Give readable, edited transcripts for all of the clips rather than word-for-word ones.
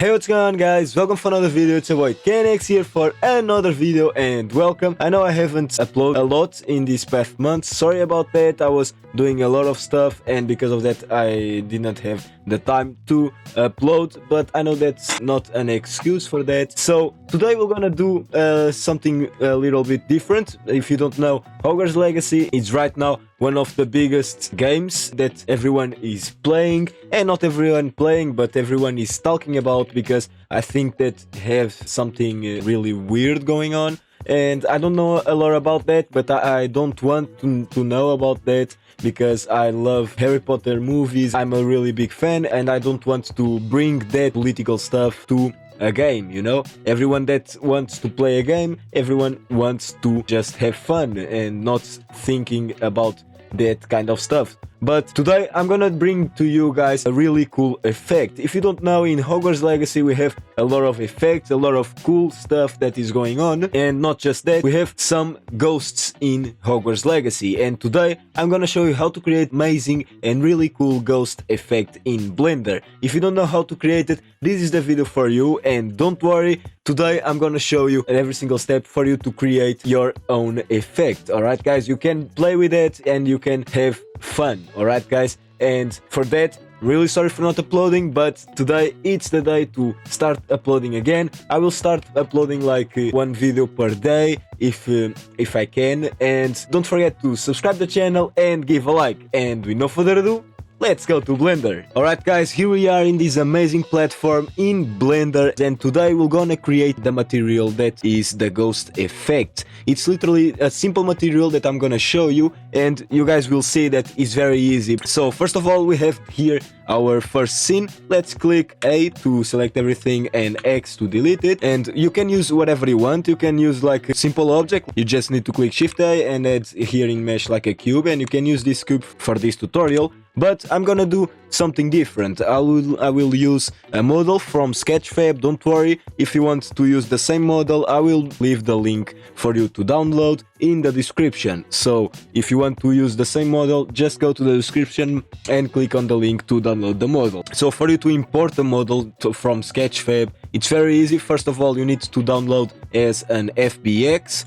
Hey, what's going on, guys? Welcome for another video. It's your boy KNX here for another video, and welcome. I know I haven't uploaded a lot in these past months. Sorry about that. I was doing a lot of stuff, and because of that I did not have the time to upload, but I know that's not an excuse for that. So today we're gonna do something a little bit different. If you don't know, Hogwarts Legacy is right now one of the biggest games that everyone is playing, and not everyone playing, but everyone is talking about, because I think that have something really weird going on. And I don't know a lot about that, but I don't want to know about that, because I love Harry Potter movies. I'm a really big fan, and I don't want to bring that political stuff to a game, you know? Everyone that wants to play a game, everyone wants to just have fun and not thinking about that kind of stuff. But today I'm gonna bring to you guys a really cool effect. If you don't know, in Hogwarts Legacy we have a lot of effects, a lot of cool stuff that is going on, and not just that, we have some ghosts in Hogwarts Legacy, and today I'm gonna show you how to create amazing and really cool ghost effect in Blender. If you don't know how to create it, this is the video for you, and don't worry, today I'm gonna show you every single step for you to create your own effect. Alright guys, you can play with it and you can have fun. Alright guys, and for that, really sorry for not uploading, but today it's the day to start uploading again. I will start uploading like one video per day if I can, and don't forget to subscribe the channel and give a like. And with no further ado, let's go to Blender. Alright guys, here we are in this amazing platform in Blender, and today we're gonna create the material that is the ghost effect. It's literally a simple material that I'm gonna show you, and you guys will see that it's very easy. So first of all, we have here our first scene. Let's click A to select everything and X to delete it, and you can use whatever you want. You can use like a simple object. You just need to click Shift A and add here in mesh like a cube, and you can use this cube for this tutorial. But I'm gonna do something different. I will use a model from Sketchfab. Don't worry, if you want to use the same model, I will leave the link for you to download in the description. So if you want to use the same model, just go to the description and click on the link to download the model. So for you to import the model from Sketchfab, it's very easy. First of all, you need to download as an FBX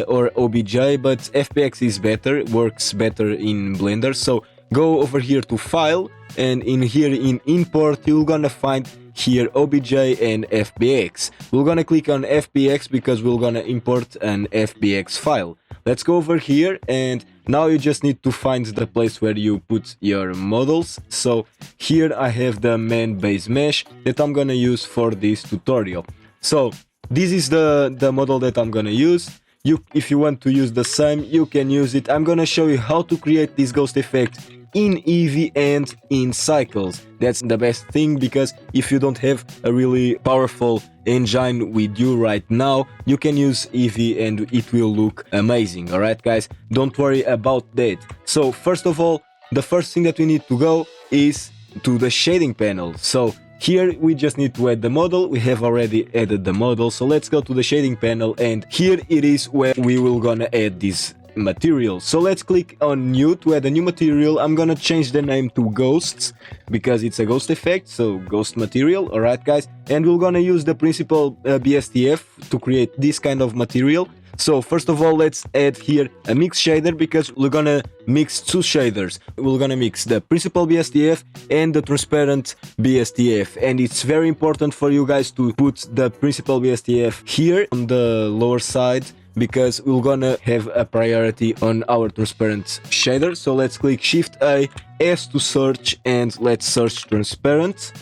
or OBJ, but FBX is better, works better in Blender. So go over here to File, and in here in Import, you're gonna find here OBJ and FBX. We're gonna click on FBX because we're gonna import an FBX file. Let's go over here, and now you just need to find the place where you put your models. So here I have the main base mesh that I'm gonna use for this tutorial. So this is the model that I'm gonna use. If you want to use the same, you can use it. I'm gonna show you how to create this ghost effect in Eevee and in Cycles. That's the best thing, because if you don't have a really powerful engine with you right now, you can use Eevee and it will look amazing. Alright guys, don't worry about that. So first of all, the first thing that we need to go is to the shading panel. So here we just need to add the model. We have already added the model, so let's go to the shading panel, and here it is where we will gonna add this material. So let's click on new to add a new material. I'm gonna change the name to ghosts because it's a ghost effect, so ghost material. Alright guys, and we're gonna use the principal BSDF to create this kind of material. So first of all, let's add here a mix shader, because we're gonna mix two shaders. We're gonna mix the principal BSDF and the transparent BSDF, and it's very important for you guys to put the principal BSDF here on the lower side, because we're gonna have a priority on our transparent shader. So let's click Shift A, S to search, and let's search transparent.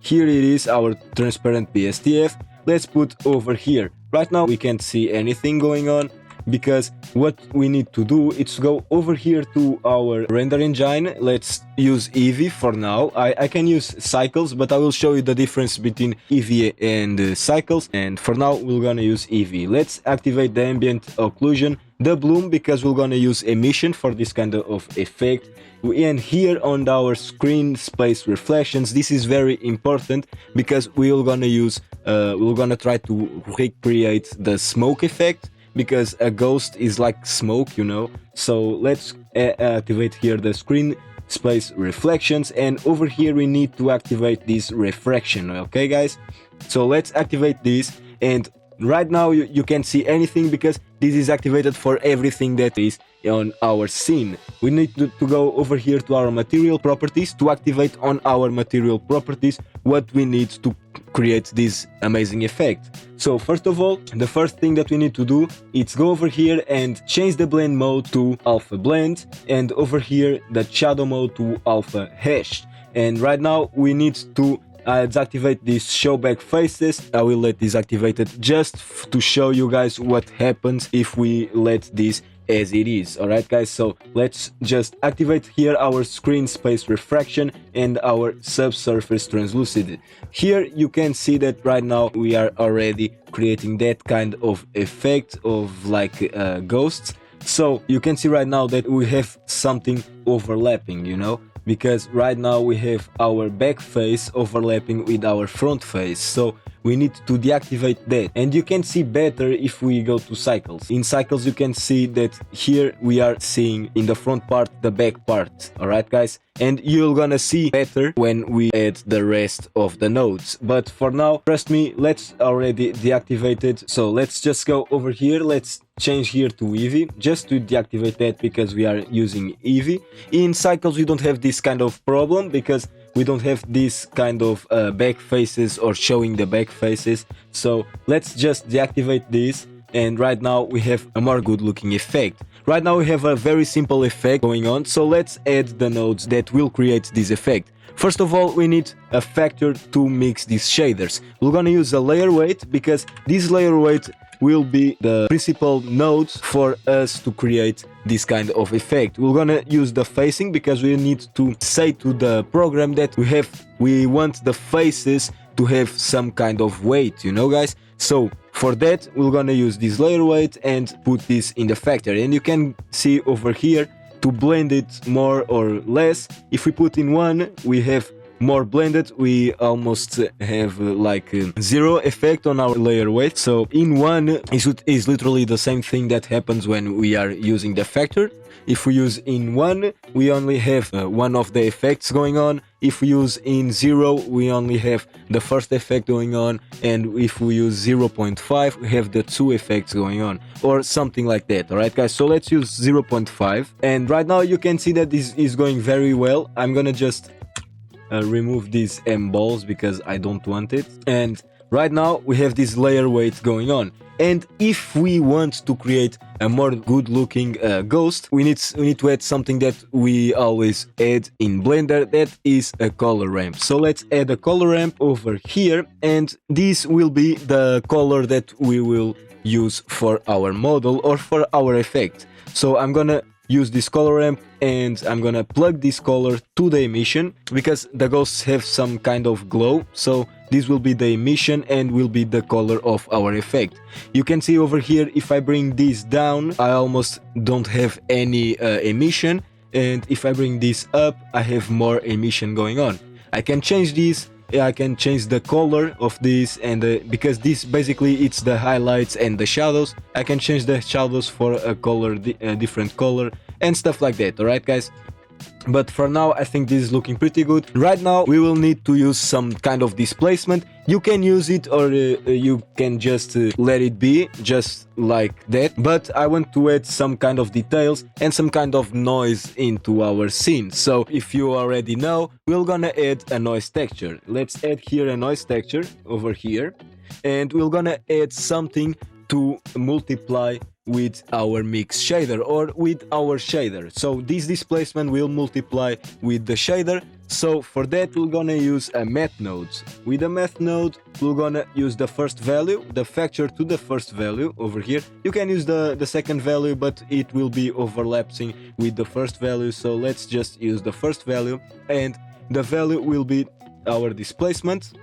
Here it is, our transparent BSDF. Let's put over here. Right now we can't see anything going on, because what we need to do is go over here to our render engine. Let's use Eevee for now. I can use Cycles, but I will show you the difference between Eevee and Cycles, and for now we're gonna use Eevee. Let's activate the ambient occlusion, the bloom, because we're gonna use emission for this kind of effect. And here on our screen space reflections, this is very important, because we're gonna try to recreate the smoke effect, because a ghost is like smoke, you know. So let's activate here the screen space reflections, and over here we need to activate this refraction. Okay guys, so let's activate this, and right now you can't see anything because this is activated for everything that is on our scene. We need to go over here to our material properties to activate on our material properties what we need to create this amazing effect. So first of all, the first thing that we need to do is go over here and change the blend mode to alpha blend, and over here the shadow mode to alpha hash. And right now we need to deactivate these show back faces. I will let this activated just to show you guys what happens if we let this as it is. Alright guys, so let's just activate here our screen space refraction and our subsurface translucid. Here you can see that right now we are already creating that kind of effect of like ghosts. So you can see right now that we have something overlapping, you know, because right now we have our back face overlapping with our front face, so we need to deactivate that. And you can see better if we go to cycles. In cycles you can see that here we are seeing in the front part the back part. Alright guys, and you're gonna see better when we add the rest of the nodes, but for now trust me, let's already deactivate it. So let's just go over here, let's change here to Eevee just to deactivate that because we are using Eevee. In cycles we don't have this kind of problem because we don't have this kind of back faces or showing the back faces. So let's just deactivate this, and right now we have a more good looking effect. Right now we have a very simple effect going on, so let's add the nodes that will create this effect. First of all, we need a factor to mix these shaders. We're gonna use a layer weight because this layer weight will be the principal node for us to create this kind of effect. We're gonna use the facing because we need to say to the program that we want the faces to have some kind of weight, you know guys. So for that we're gonna use this layer weight and put this in the factor, and you can see over here to blend it more or less. If we put in 1 we have more blended, we almost have like zero effect on our layer weight. So in 1 is literally the same thing that happens when we are using the factor. If we use in 1 we only have one of the effects going on. If we use in 0 we only have the first effect going on, and if we use 0.5 we have the 2 effects going on, or something like that. Alright guys, so let's use 0.5, and right now you can see that this is going very well. I'm gonna just remove these M balls because I don't want it, and right now we have this layer weight going on. And if we want to create a more good looking ghost, we need to add something that we always add in Blender, that is a color ramp. So let's add a color ramp over here, and this will be the color that we will use for our model or for our effect. So I'm gonna use this color ramp and I'm gonna plug this color to the emission because the ghosts have some kind of glow, so this will be the emission and will be the color of our effect. You can see over here, if I bring this down I almost don't have any emission, and if I bring this up I have more emission going on. I can change this, I can change the color of this, and because this basically it's the highlights and the shadows, I can change the shadows for a color, a different color and stuff like that. Alright guys, but for now I think this is looking pretty good. Right now we will need to use some kind of displacement. You can use it or you can just let it be just like that, but I want to add some kind of details and some kind of noise into our scene. So if you already know, we're gonna add a noise texture. Let's add here a noise texture over here, and we're gonna add something to multiply with our mix shader or with our shader. So this displacement will multiply with the shader. So for that we're gonna use a math node. With a math node we're gonna use the first value, the factor to the first value over here. You can use the second value, but it will be overlapping with the first value, so let's just use the first value, and the value will be our displacement.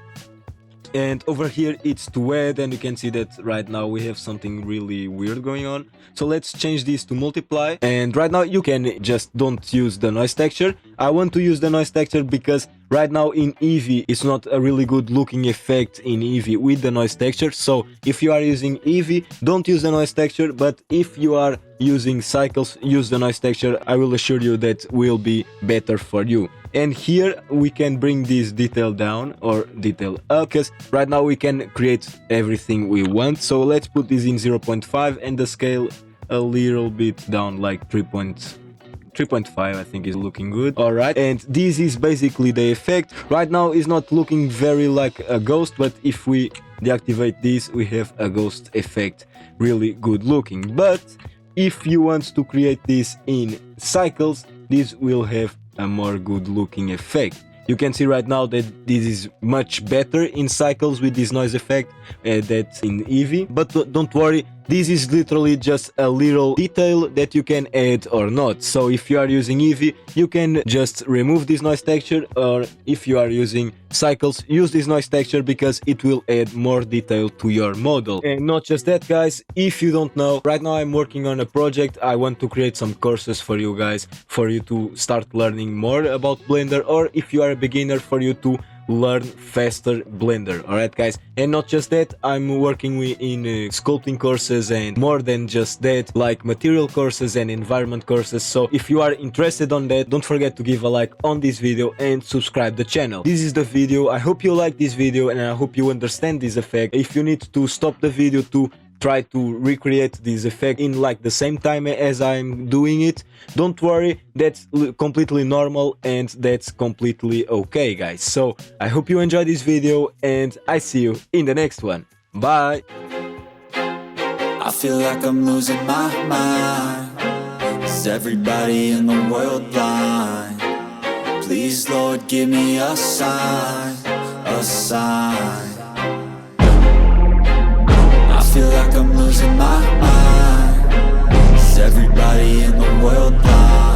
And over here it's to add, and you can see that right now we have something really weird going on. So let's change this to multiply, and right now you can just don't use the noise texture. I want to use the noise texture because right now in Eevee it's not a really good looking effect in Eevee with the noise texture. So if you are using Eevee, don't use the noise texture, but if you are using cycles, use the noise texture. I will assure you that will be better for you. And here we can bring this detail down or detail up, because right now we can create everything we want. So let's put this in 0.5 and the scale a little bit down, like 3.5 I think is looking good. Alright, and this is basically the effect. Right now it's not looking very like a ghost, but if we deactivate this we have a ghost effect, really good looking. But if you want to create this in cycles, this will have a more good looking effect. You can see right now that this is much better in cycles with this noise effect that's in Eevee. But don't worry, this is literally just a little detail that you can add or not. So if you are using Eevee, you can just remove this noise texture, or if you are using cycles, use this noise texture because it will add more detail to your model. And not just that, guys, if you don't know, right now I'm working on a project. I want to create some courses for you guys, for you to start learning more about Blender, or if you are a beginner, for you to learn faster Blender. Alright guys, and not just that, I'm working in sculpting courses and more than just that, like material courses and environment courses. So if you are interested on that, don't forget to give a like on this video and subscribe the channel. This is the video. I hope you like this video and I hope you understand this effect. If you need to stop the video to try to recreate this effect in like the same time as I'm doing it, don't worry, that's completely normal and that's completely okay, guys. So I hope you enjoyed this video and I see you in the next one. Bye. I feel like I'm losing my mind. Is everybody in the world blind? Please, Lord, give me a sign, a sign. I feel like I'm losing my mind. Is everybody in the world blind?